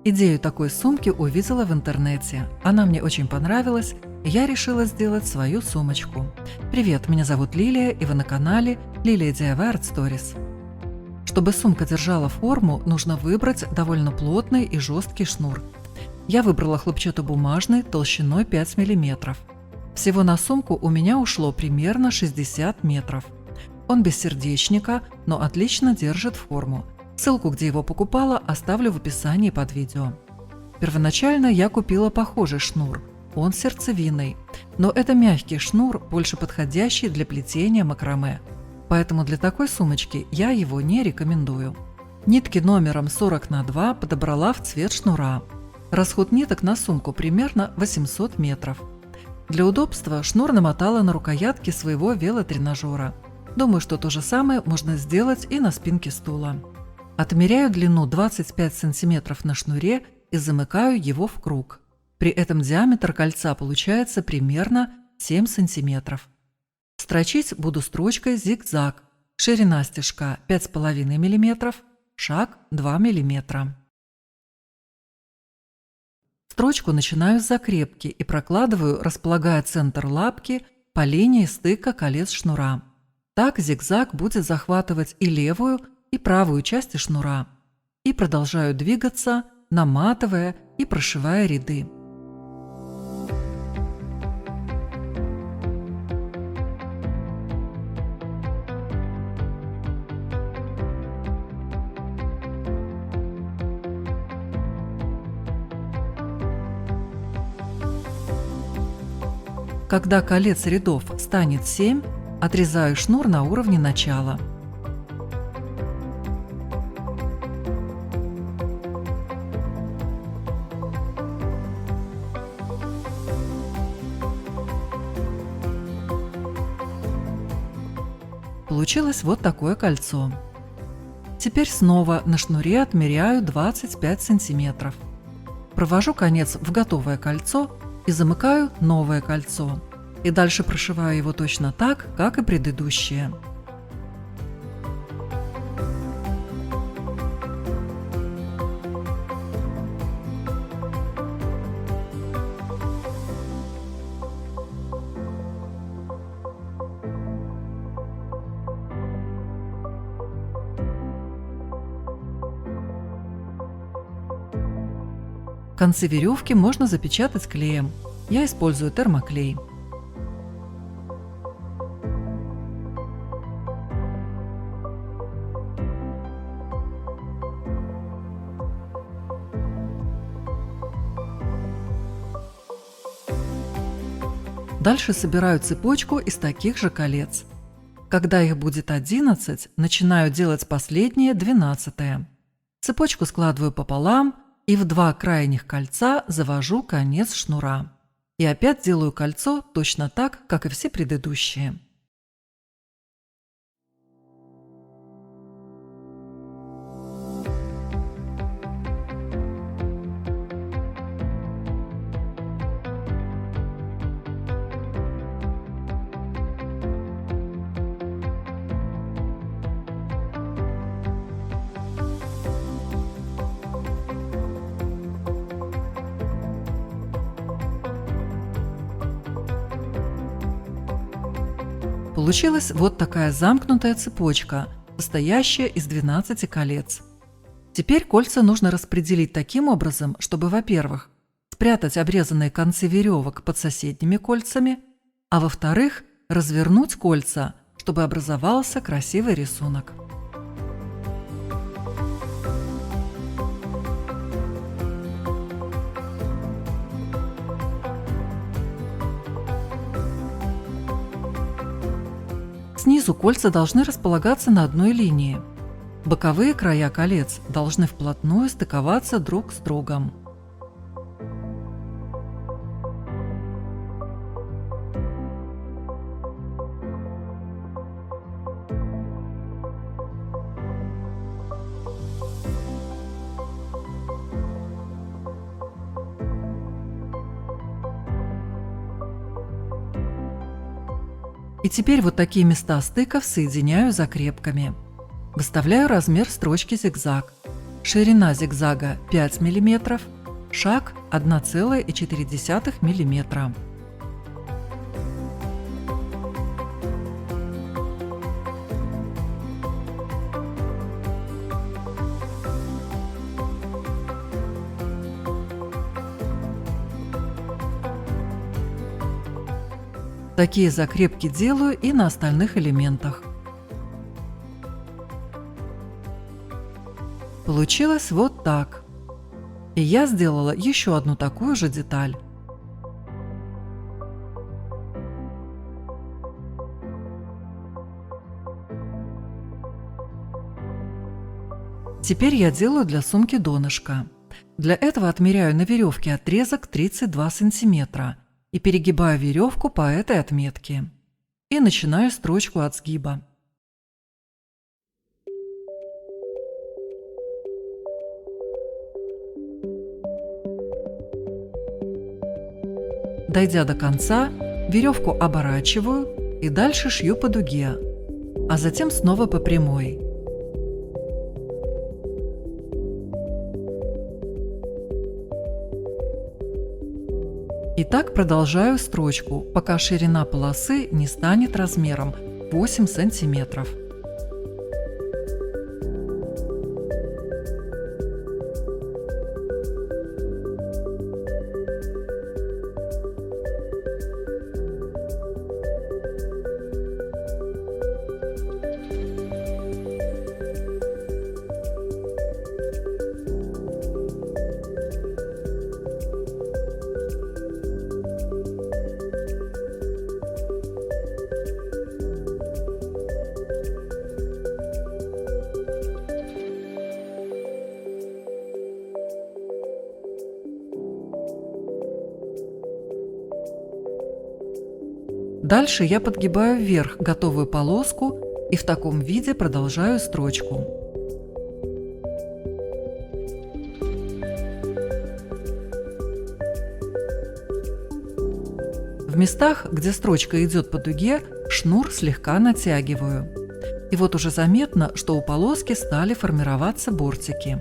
Идею такой сумки увидела в интернете. Она мне очень понравилась, и я решила сделать свою сумочку. Привет, меня зовут Лилия, и вы на канале Лилия DIY Art Stories. Чтобы сумка держала форму, нужно выбрать довольно плотный и жесткий шнур. Я выбрала хлопчатобумажный толщиной 5 мм. Всего на сумку у меня ушло примерно 60 метров. Он без сердечника, но отлично держит форму. Ссылку, где его покупала, оставлю в описании под видео. Первоначально я купила похожий шнур. Он сердцевинный, но это мягкий шнур, больше подходящий для плетения макраме. Поэтому для такой сумочки я его не рекомендую. Нитки номером 40×2 подобрала в цвет шнура. Расход ниток на сумку примерно 800 метров. Для удобства шнур намотала на рукоятки своего велотренажера. Думаю, что то же самое можно сделать и на спинке стула. Отмеряю длину 25 см на шнуре и замыкаю его в круг. При этом диаметр кольца получается примерно 7 см. Строчить буду строчкой зигзаг. Ширина стежка 5,5 мм, шаг 2 мм. Строчку начинаю с закрепки и прокладываю, располагая центр лапки по линии стыка колец шнура. Так зигзаг будет захватывать и левую, и правую части шнура. И продолжаю двигаться, наматывая и прошивая ряды. Когда колец рядов станет 7, отрезаю шнур на уровне начала. Получилось вот такое кольцо. Теперь снова на шнуре отмеряю 25 см. Провожу конец в готовое кольцо и замыкаю новое кольцо. И дальше прошиваю его точно так, как и предыдущее. Концы веревки можно запечатать клеем. Я использую термоклей. Дальше собираю цепочку из таких же колец. Когда их будет 11, начинаю делать последнее, 12-е. Цепочку складываю пополам и в два крайних кольца завожу конец шнура. И опять делаю кольцо точно так, как и все предыдущие. Получилась вот такая замкнутая цепочка, состоящая из 12 колец. Теперь кольца нужно распределить таким образом, чтобы, во-первых, спрятать обрезанные концы веревок под соседними кольцами, а во-вторых, развернуть кольца, чтобы образовался красивый рисунок. Снизу кольца должны располагаться на одной линии. Боковые края колец должны вплотную стыковаться друг с другом. И теперь вот такие места стыков соединяю закрепками. Выставляю размер строчки зигзаг. ширина зигзага 5 мм, шаг 1,4 мм. Такие закрепки делаю и на остальных элементах. Получилось вот так. И я сделала еще одну такую же деталь. Теперь я делаю для сумки донышко. Для этого отмеряю на веревке отрезок 32 сантиметра и перегибаю веревку по этой отметке. И начинаю строчку от сгиба. Дойдя до конца, веревку оборачиваю и дальше шью по дуге, а затем снова по прямой. И так продолжаю строчку, пока ширина полосы не станет размером 8 сантиметров. Дальше я подгибаю вверх готовую полоску и в таком виде продолжаю строчку. В местах, где строчка идет по дуге, шнур слегка натягиваю. И вот уже заметно, что у полоски стали формироваться бортики.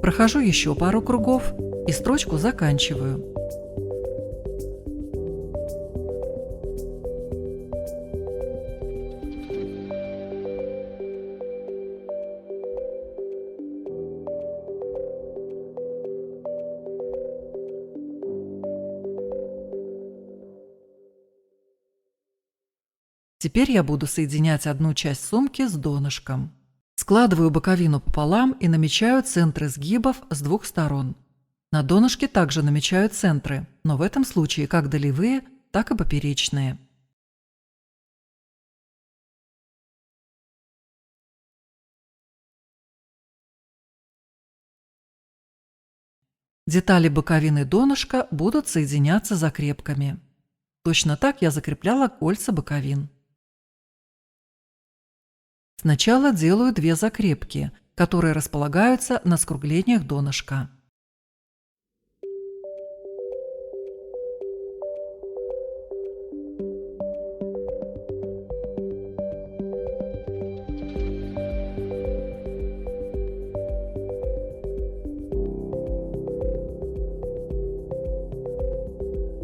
Прохожу еще пару кругов и строчку заканчиваю. Теперь я буду соединять одну часть сумки с донышком. Складываю боковину пополам и намечаю центры сгибов с двух сторон. На донышке также намечаю центры, но в этом случае как долевые, так и поперечные. Детали боковины донышка будут соединяться закрепками. Точно так я закрепляла кольца боковин. Сначала делаю две закрепки, которые располагаются на скруглениях донышка.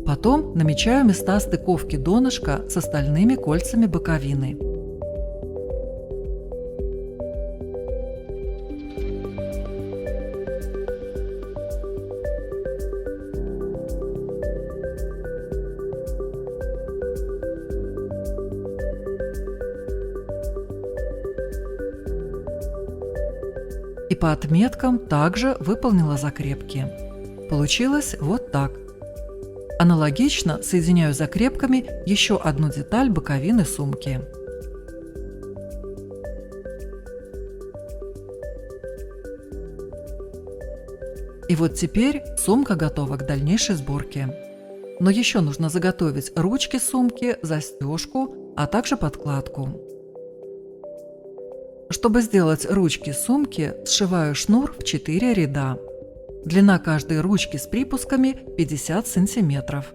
Потом намечаю места стыковки донышка с остальными кольцами боковины. И по отметкам также выполнила закрепки. Получилось вот так. Аналогично соединяю закрепками еще одну деталь боковины сумки. И вот теперь сумка готова к дальнейшей сборке. Но еще нужно заготовить ручки сумки, застежку, а также подкладку. Чтобы сделать ручки сумки, сшиваю шнур в 4 ряда. Длина каждой ручки с припусками 50 сантиметров.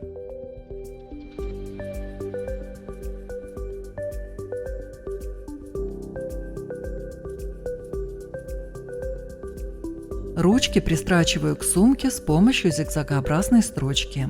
Ручки пристрачиваю к сумке с помощью зигзагообразной строчки.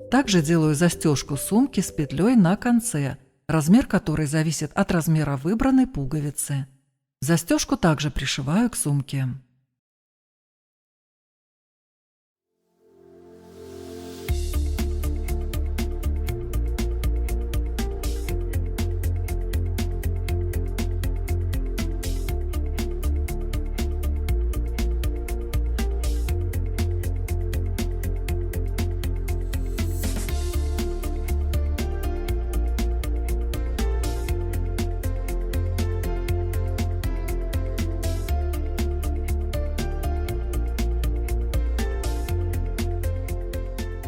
Также делаю застежку сумки с петлей на конце, размер которой зависит от размера выбранной пуговицы. Застежку также пришиваю к сумке.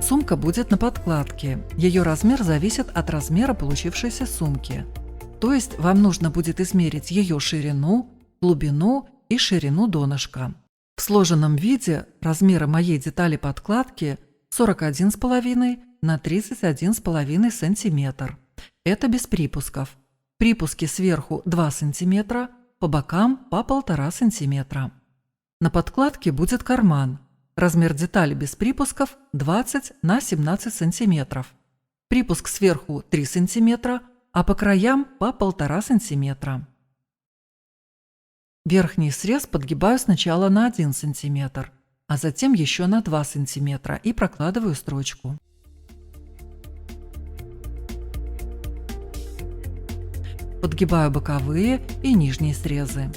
Сумка будет на подкладке. Ее размер зависит от размера получившейся сумки. То есть вам нужно будет измерить ее ширину, глубину и ширину донышка. В сложенном виде размеры моей детали подкладки 41,5 на 31,5 см. Это без припусков. Припуски сверху 2 см, по бокам по 1,5 см. На подкладке будет карман. Размер детали без припусков 20 на 17 см. Припуск сверху 3 см, а по краям по 1,5 см. Верхний срез подгибаю сначала на 1 см, а затем еще на 2 см и прокладываю строчку. Подгибаю боковые и нижние срезы.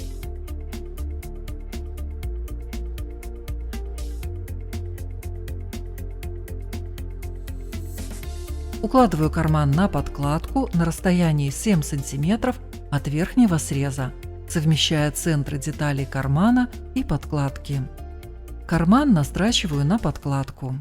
Укладываю карман на подкладку на расстоянии 7 см от верхнего среза, совмещая центры деталей кармана и подкладки. Карман настрачиваю на подкладку.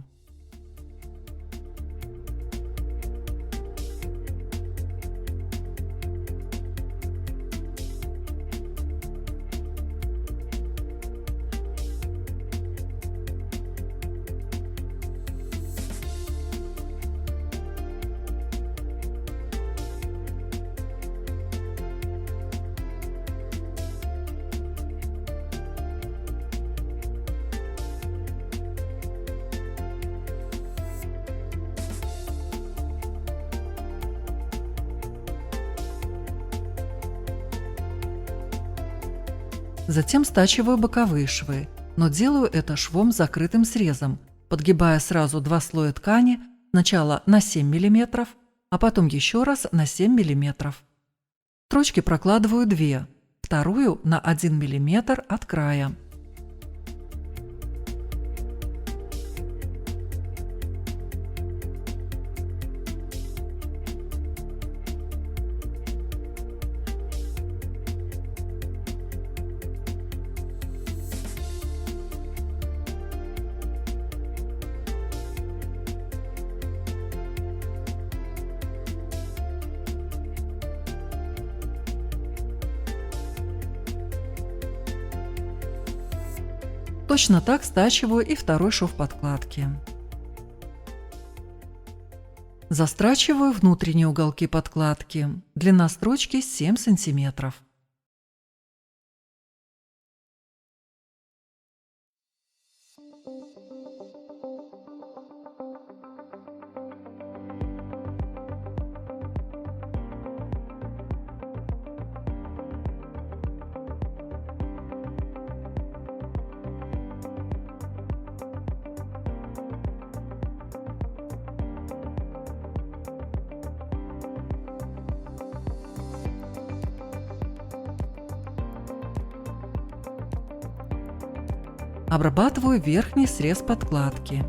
Затем стачиваю боковые швы, но делаю это швом с закрытым срезом, подгибая сразу два слоя ткани, сначала на 7 мм, а потом еще раз на 7 мм. Строчки прокладываю 2, вторую на 1 мм от края. Точно так стачиваю и второй шов подкладки. Застрачиваю внутренние уголки подкладки. Длина строчки 7 см. Обрабатываю верхний срез подкладки.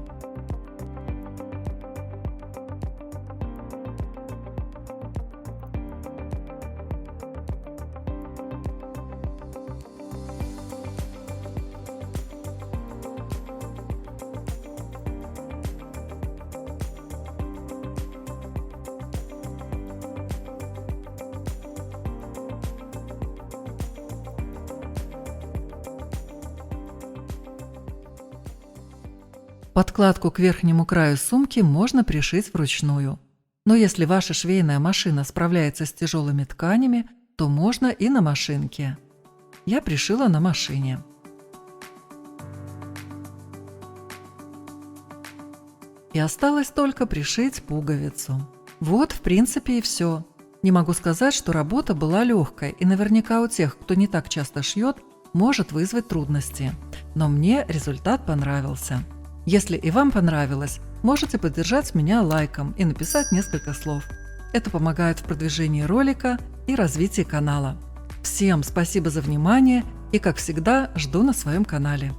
Подкладку к верхнему краю сумки можно пришить вручную. Но если ваша швейная машина справляется с тяжелыми тканями, то можно и на машинке. Я пришила на машине. И осталось только пришить пуговицу. Вот, в принципе, и все. Не могу сказать, что работа была легкой, и наверняка у тех, кто не так часто шьет, может вызвать трудности. Но мне результат понравился. Если и вам понравилось, можете поддержать меня лайком и написать несколько слов. Это помогает в продвижении ролика и развитии канала. Всем спасибо за внимание и, как всегда, жду на своем канале.